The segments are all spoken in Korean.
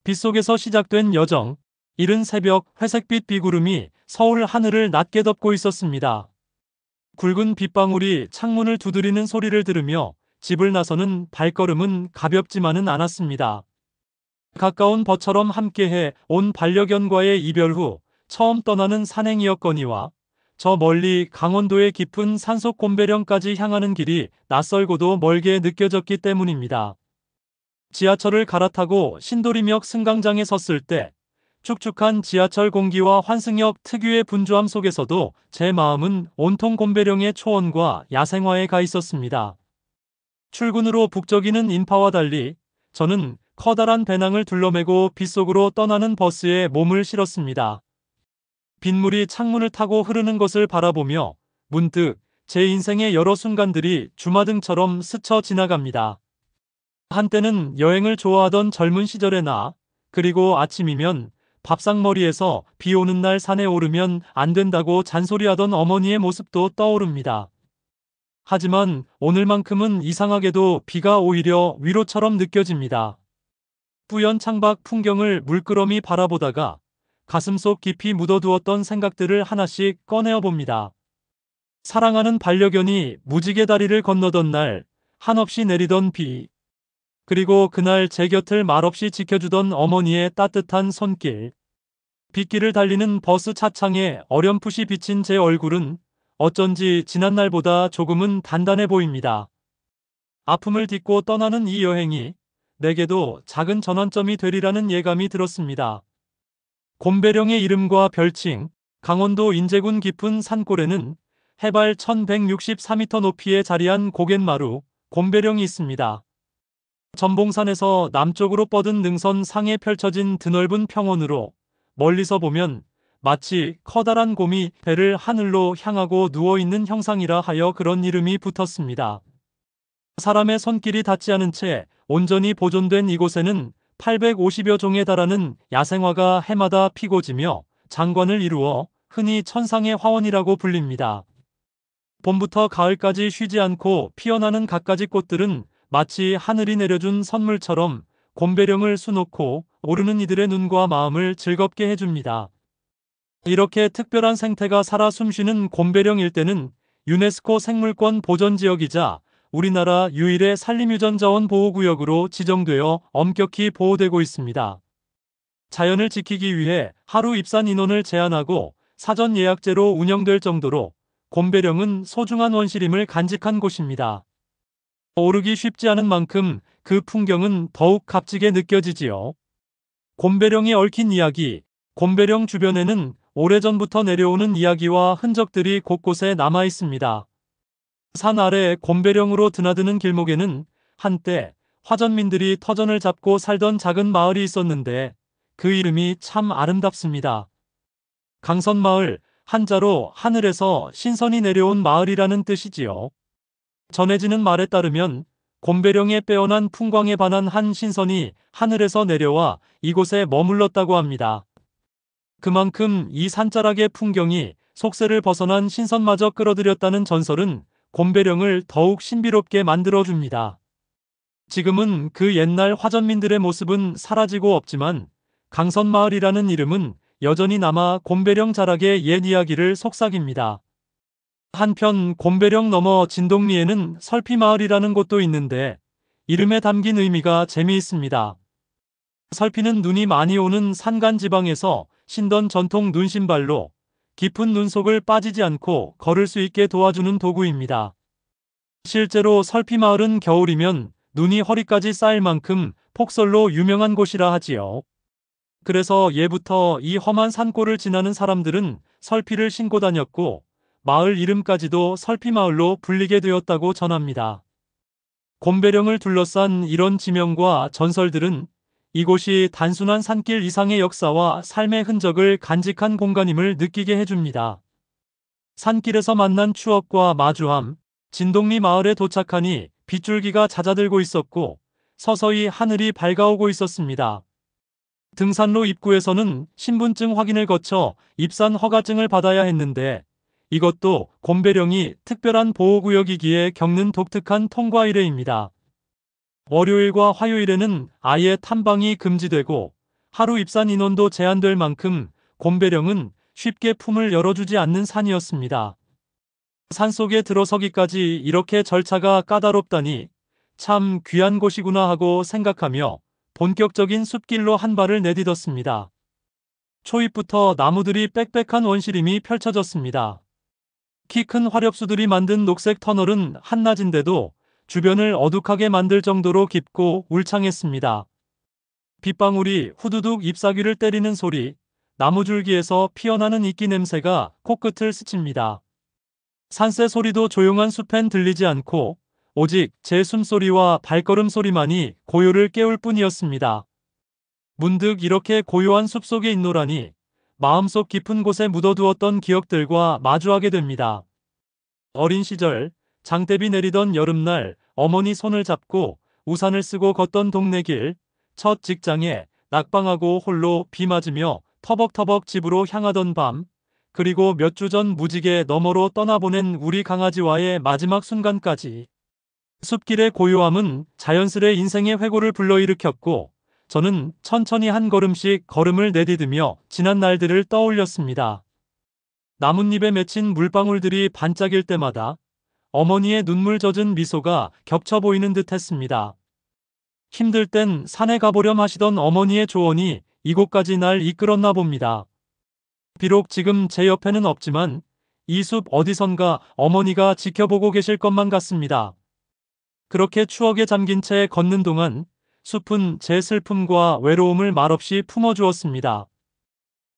빗속에서 시작된 여정. 이른 새벽 회색빛 비구름이 서울 하늘을 낮게 덮고 있었습니다. 굵은 빗방울이 창문을 두드리는 소리를 들으며 집을 나서는 발걸음은 가볍지만은 않았습니다. 가까운 벗처럼 함께해 온 반려견과의 이별 후 처음 떠나는 산행이었거니와 저 멀리 강원도의 깊은 산속 곰배령까지 향하는 길이 낯설고도 멀게 느껴졌기 때문입니다. 지하철을 갈아타고 신도림역 승강장에 섰을 때 축축한 지하철 공기와 환승역 특유의 분주함 속에서도 제 마음은 온통 곰배령의 초원과 야생화에 가 있었습니다. 출근으로 북적이는 인파와 달리 저는 커다란 배낭을 둘러매고 빗속으로 떠나는 버스에 몸을 실었습니다. 빗물이 창문을 타고 흐르는 것을 바라보며 문득 제 인생의 여러 순간들이 주마등처럼 스쳐 지나갑니다. 한때는 여행을 좋아하던 젊은 시절의 나, 그리고 아침이면 밥상머리에서 비 오는 날 산에 오르면 안 된다고 잔소리하던 어머니의 모습도 떠오릅니다. 하지만 오늘만큼은 이상하게도 비가 오히려 위로처럼 느껴집니다. 뿌연 창밖 풍경을 물끄러미 바라보다가 가슴속 깊이 묻어두었던 생각들을 하나씩 꺼내어 봅니다. 사랑하는 반려견이 무지개 다리를 건너던 날, 한없이 내리던 비, 그리고 그날 제 곁을 말없이 지켜주던 어머니의 따뜻한 손길, 빗길을 달리는 버스 차창에 어렴풋이 비친 제 얼굴은 어쩐지 지난날보다 조금은 단단해 보입니다. 아픔을 딛고 떠나는 이 여행이 내게도 작은 전환점이 되리라는 예감이 들었습니다. 곰배령의 이름과 별칭, 강원도 인제군 깊은 산골에는 해발 1164m 높이에 자리한 고갯마루, 곰배령이 있습니다. 전봉산에서 남쪽으로 뻗은 능선 상에 펼쳐진 드넓은 평원으로 멀리서 보면 마치 커다란 곰이 배를 하늘로 향하고 누워있는 형상이라 하여 그런 이름이 붙었습니다. 사람의 손길이 닿지 않은 채 온전히 보존된 이곳에는 850여 종에 달하는 야생화가 해마다 피고 지며 장관을 이루어 흔히 천상의 화원이라고 불립니다. 봄부터 가을까지 쉬지 않고 피어나는 갖가지 꽃들은 마치 하늘이 내려준 선물처럼 곰배령을 수놓고 오르는 이들의 눈과 마음을 즐겁게 해줍니다. 이렇게 특별한 생태가 살아 숨쉬는 곰배령 일대는 유네스코 생물권 보전지역이자 우리나라 유일의 산림유전자원보호구역으로 지정되어 엄격히 보호되고 있습니다. 자연을 지키기 위해 하루 입산 인원을 제한하고 사전 예약제로 운영될 정도로 곰배령은 소중한 원시림을 간직한 곳입니다. 오르기 쉽지 않은 만큼 그 풍경은 더욱 값지게 느껴지지요. 곰배령에 얽힌 이야기. 곰배령 주변에는 오래전부터 내려오는 이야기와 흔적들이 곳곳에 남아 있습니다. 산 아래 곰배령으로 드나드는 길목에는 한때 화전민들이 터전을 잡고 살던 작은 마을이 있었는데 그 이름이 참 아름답습니다. 강선마을, 한자로 하늘에서 신선이 내려온 마을이라는 뜻이지요. 전해지는 말에 따르면 곰배령의 빼어난 풍광에 반한 한 신선이 하늘에서 내려와 이곳에 머물렀다고 합니다. 그만큼 이 산자락의 풍경이 속세를 벗어난 신선마저 끌어들였다는 전설은 곰배령을 더욱 신비롭게 만들어줍니다. 지금은 그 옛날 화전민들의 모습은 사라지고 없지만 강선마을이라는 이름은 여전히 남아 곰배령 자락의 옛 이야기를 속삭입니다. 한편 곰배령 너머 진동리에는 설피마을이라는 곳도 있는데 이름에 담긴 의미가 재미있습니다. 설피는 눈이 많이 오는 산간 지방에서 신던 전통 눈신발로 깊은 눈 속을 빠지지 않고 걸을 수 있게 도와주는 도구입니다. 실제로 설피마을은 겨울이면 눈이 허리까지 쌓일 만큼 폭설로 유명한 곳이라 하지요. 그래서 예부터 이 험한 산골을 지나는 사람들은 설피를 신고 다녔고 마을 이름까지도 설피마을로 불리게 되었다고 전합니다. 곰배령을 둘러싼 이런 지명과 전설들은 이곳이 단순한 산길 이상의 역사와 삶의 흔적을 간직한 공간임을 느끼게 해줍니다. 산길에서 만난 추억과 마주함, 진동리 마을에 도착하니 빗줄기가 잦아들고 있었고 서서히 하늘이 밝아오고 있었습니다. 등산로 입구에서는 신분증 확인을 거쳐 입산 허가증을 받아야 했는데 이것도 곰배령이 특별한 보호구역이기에 겪는 독특한 통과 이례입니다. 월요일과 화요일에는 아예 탐방이 금지되고 하루 입산 인원도 제한될 만큼 곰배령은 쉽게 품을 열어주지 않는 산이었습니다. 산속에 들어서기까지 이렇게 절차가 까다롭다니 참 귀한 곳이구나 하고 생각하며 본격적인 숲길로 한 발을 내딛었습니다. 초입부터 나무들이 빽빽한 원시림이 펼쳐졌습니다. 키 큰 화렵수들이 만든 녹색 터널은 한낮인데도 주변을 어둑하게 만들 정도로 깊고 울창했습니다. 빗방울이 후두둑 잎사귀를 때리는 소리, 나무줄기에서 피어나는 이끼 냄새가 코끝을 스칩니다. 산새 소리도 조용한 숲엔 들리지 않고 오직 제 숨소리와 발걸음 소리만이 고요를 깨울 뿐이었습니다. 문득 이렇게 고요한 숲속에 있노라니 마음속 깊은 곳에 묻어두었던 기억들과 마주하게 됩니다. 어린 시절 장대비 내리던 여름날 어머니 손을 잡고 우산을 쓰고 걷던 동네 길, 첫 직장에 낙방하고 홀로 비 맞으며 터벅터벅 집으로 향하던 밤, 그리고 몇 주 전 무지개 너머로 떠나보낸 우리 강아지와의 마지막 순간까지. 숲길의 고요함은 자연스레 인생의 회고를 불러일으켰고 저는 천천히 한 걸음씩 걸음을 내디디며 지난 날들을 떠올렸습니다. 나뭇잎에 맺힌 물방울들이 반짝일 때마다 어머니의 눈물 젖은 미소가 겹쳐 보이는 듯 했습니다. 힘들 땐 산에 가보렴 하시던 어머니의 조언이 이곳까지 날 이끌었나 봅니다. 비록 지금 제 옆에는 없지만 이 숲 어디선가 어머니가 지켜보고 계실 것만 같습니다. 그렇게 추억에 잠긴 채 걷는 동안 숲은 제 슬픔과 외로움을 말없이 품어주었습니다.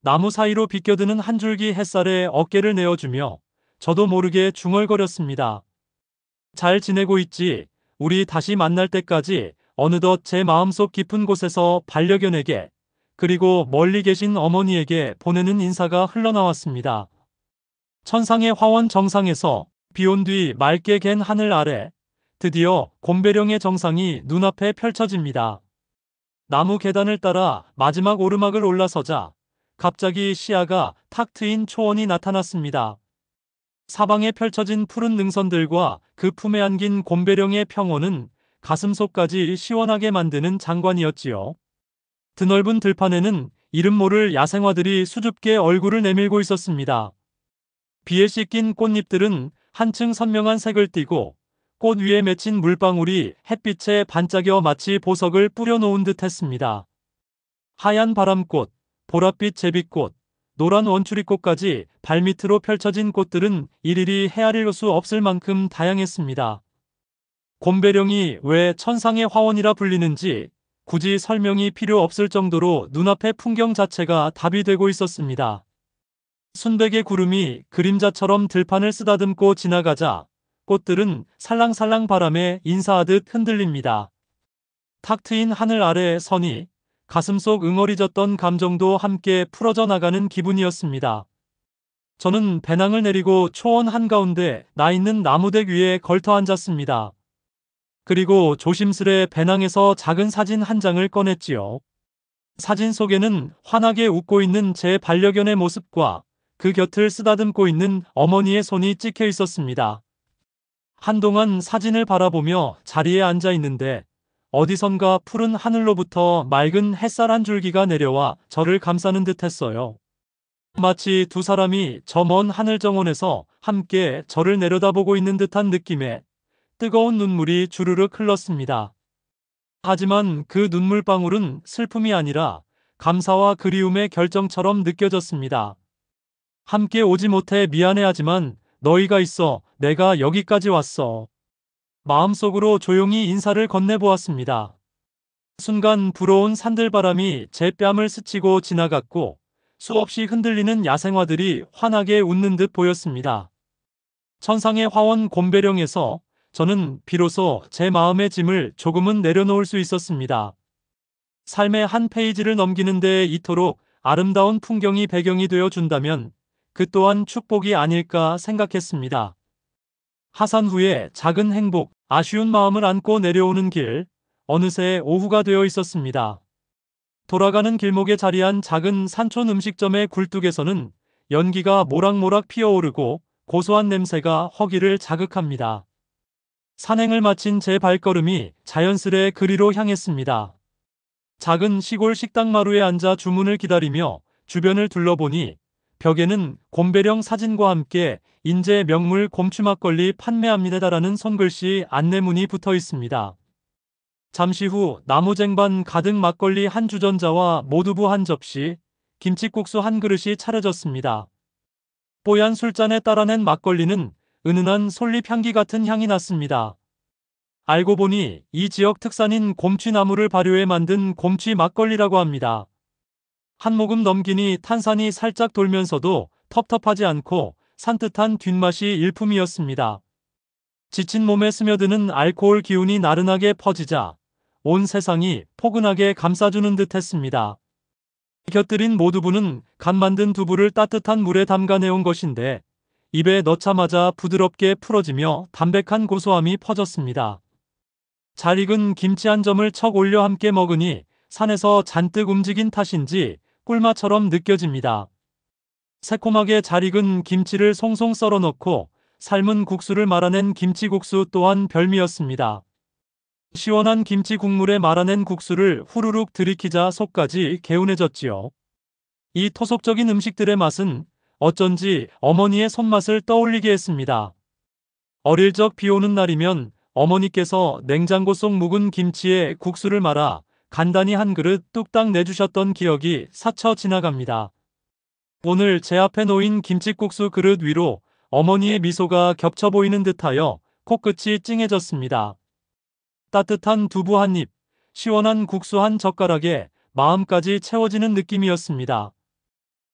나무 사이로 비껴드는 한 줄기 햇살에 어깨를 내어주며 저도 모르게 중얼거렸습니다. 잘 지내고 있지? 우리 다시 만날 때까지. 어느덧 제 마음속 깊은 곳에서 반려견에게 그리고 멀리 계신 어머니에게 보내는 인사가 흘러나왔습니다. 천상의 화원 정상에서 비온 뒤 맑게 갠 하늘 아래 드디어 곰배령의 정상이 눈앞에 펼쳐집니다. 나무 계단을 따라 마지막 오르막을 올라서자 갑자기 시야가 탁 트인 초원이 나타났습니다. 사방에 펼쳐진 푸른 능선들과 그 품에 안긴 곰배령의 평원은 가슴속까지 시원하게 만드는 장관이었지요. 드넓은 들판에는 이름 모를 야생화들이 수줍게 얼굴을 내밀고 있었습니다. 비에 씻긴 꽃잎들은 한층 선명한 색을 띠고 꽃 위에 맺힌 물방울이 햇빛에 반짝여 마치 보석을 뿌려놓은 듯 했습니다. 하얀 바람꽃, 보랏빛 제비꽃, 노란 원추리꽃까지 발밑으로 펼쳐진 꽃들은 일일이 헤아릴 수 없을 만큼 다양했습니다. 곰배령이 왜 천상의 화원이라 불리는지 굳이 설명이 필요 없을 정도로 눈앞의 풍경 자체가 답이 되고 있었습니다. 순백의 구름이 그림자처럼 들판을 쓰다듬고 지나가자 꽃들은 살랑살랑 바람에 인사하듯 흔들립니다. 탁 트인 하늘 아래의 선이 가슴속 응어리졌던 감정도 함께 풀어져 나가는 기분이었습니다. 저는 배낭을 내리고 초원 한가운데 나 있는 나무댁 위에 걸터 앉았습니다. 그리고 조심스레 배낭에서 작은 사진 한 장을 꺼냈지요. 사진 속에는 환하게 웃고 있는 제 반려견의 모습과 그 곁을 쓰다듬고 있는 어머니의 손이 찍혀 있었습니다. 한동안 사진을 바라보며 자리에 앉아 있는데 어디선가 푸른 하늘로부터 맑은 햇살 한 줄기가 내려와 저를 감싸는 듯 했어요. 마치 두 사람이 저 먼 하늘 정원에서 함께 저를 내려다보고 있는 듯한 느낌에 뜨거운 눈물이 주르륵 흘렀습니다. 하지만 그 눈물방울은 슬픔이 아니라 감사와 그리움의 결정처럼 느껴졌습니다. 함께 오지 못해 미안해하지만 너희가 있어 내가 여기까지 왔어. 마음속으로 조용히 인사를 건네보았습니다. 순간 불어온 산들바람이 제 뺨을 스치고 지나갔고 수없이 흔들리는 야생화들이 환하게 웃는 듯 보였습니다. 천상의 화원 곰배령에서 저는 비로소 제 마음의 짐을 조금은 내려놓을 수 있었습니다. 삶의 한 페이지를 넘기는 데 이토록 아름다운 풍경이 배경이 되어 준다면 그 또한 축복이 아닐까 생각했습니다. 하산 후에 작은 행복, 아쉬운 마음을 안고 내려오는 길, 어느새 오후가 되어 있었습니다. 돌아가는 길목에 자리한 작은 산촌 음식점의 굴뚝에서는 연기가 모락모락 피어오르고 고소한 냄새가 허기를 자극합니다. 산행을 마친 제 발걸음이 자연스레 그리로 향했습니다. 작은 시골 식당 마루에 앉아 주문을 기다리며 주변을 둘러보니 벽에는 곰배령 사진과 함께 인제 명물 곰취 막걸리 판매합니다라는 손글씨 안내문이 붙어 있습니다. 잠시 후 나무 쟁반 가득 막걸리 한 주전자와 모두부 한 접시, 김치국수 한 그릇이 차려졌습니다. 뽀얀 술잔에 따라낸 막걸리는 은은한 솔잎 향기 같은 향이 났습니다. 알고 보니 이 지역 특산인 곰취나무를 발효해 만든 곰취 막걸리라고 합니다. 한 모금 넘기니 탄산이 살짝 돌면서도 텁텁하지 않고 산뜻한 뒷맛이 일품이었습니다. 지친 몸에 스며드는 알코올 기운이 나른하게 퍼지자 온 세상이 포근하게 감싸주는 듯 했습니다. 곁들인 모두부는 간 만든 두부를 따뜻한 물에 담가내온 것인데 입에 넣자마자 부드럽게 풀어지며 담백한 고소함이 퍼졌습니다. 잘 익은 김치 한 점을 척 올려 함께 먹으니 산에서 잔뜩 움직인 탓인지 꿀맛처럼 느껴집니다. 새콤하게 잘 익은 김치를 송송 썰어 넣고 삶은 국수를 말아낸 김치국수 또한 별미였습니다. 시원한 김치 국물에 말아낸 국수를 후루룩 들이키자 속까지 개운해졌지요. 이 토속적인 음식들의 맛은 어쩐지 어머니의 손맛을 떠올리게 했습니다. 어릴 적 비 오는 날이면 어머니께서 냉장고 속 묵은 김치에 국수를 말아 간단히 한 그릇 뚝딱 내주셨던 기억이 스쳐 지나갑니다. 오늘 제 앞에 놓인 김치국수 그릇 위로 어머니의 미소가 겹쳐 보이는 듯하여 코끝이 찡해졌습니다. 따뜻한 두부 한 입, 시원한 국수 한 젓가락에 마음까지 채워지는 느낌이었습니다.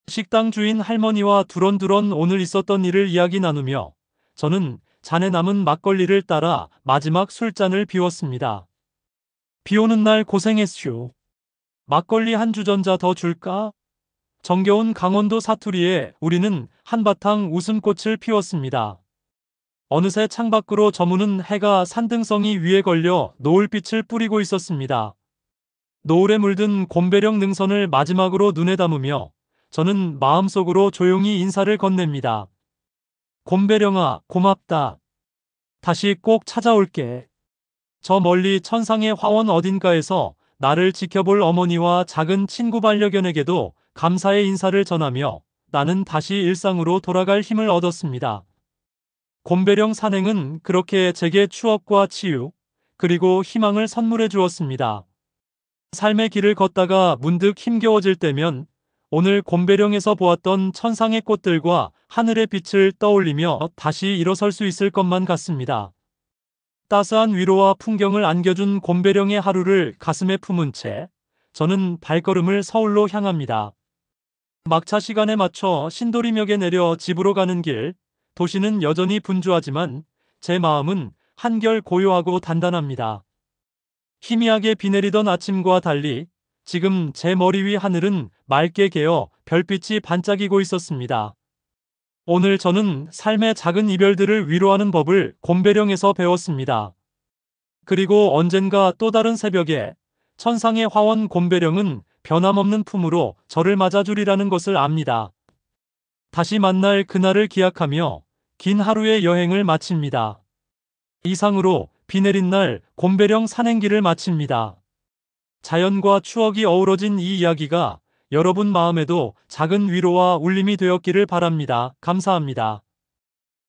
식당 주인 할머니와 두런두런 오늘 있었던 일을 이야기 나누며 저는 잔에 남은 막걸리를 따라 마지막 술잔을 비웠습니다. 비 오는 날 고생했슈. 막걸리 한 주전자 더 줄까? 정겨운 강원도 사투리에 우리는 한바탕 웃음꽃을 피웠습니다. 어느새 창밖으로 저무는 해가 산등성이 위에 걸려 노을빛을 뿌리고 있었습니다. 노을에 물든 곰배령 능선을 마지막으로 눈에 담으며 저는 마음속으로 조용히 인사를 건넵니다. 곰배령아, 고맙다. 다시 꼭 찾아올게. 저 멀리 천상의 화원 어딘가에서 나를 지켜볼 어머니와 작은 친구 반려견에게도 감사의 인사를 전하며 나는 다시 일상으로 돌아갈 힘을 얻었습니다. 곰배령 산행은 그렇게 제게 추억과 치유, 그리고 희망을 선물해 주었습니다. 삶의 길을 걷다가 문득 힘겨워질 때면 오늘 곰배령에서 보았던 천상의 꽃들과 하늘의 빛을 떠올리며 다시 일어설 수 있을 것만 같습니다. 따스한 위로와 풍경을 안겨준 곰배령의 하루를 가슴에 품은 채 저는 발걸음을 서울로 향합니다. 막차 시간에 맞춰 신도림역에 내려 집으로 가는 길, 도시는 여전히 분주하지만 제 마음은 한결 고요하고 단단합니다. 희미하게 비 내리던 아침과 달리 지금 제 머리 위 하늘은 맑게 개어 별빛이 반짝이고 있었습니다. 오늘 저는 삶의 작은 이별들을 위로하는 법을 곰배령에서 배웠습니다. 그리고 언젠가 또 다른 새벽에 천상의 화원 곰배령은 변함없는 품으로 저를 맞아주리라는 것을 압니다. 다시 만날 그날을 기약하며 긴 하루의 여행을 마칩니다. 이상으로 비 내린 날 곰배령 산행길을 마칩니다. 자연과 추억이 어우러진 이 이야기가 여러분 마음에도 작은 위로와 울림이 되었기를 바랍니다. 감사합니다.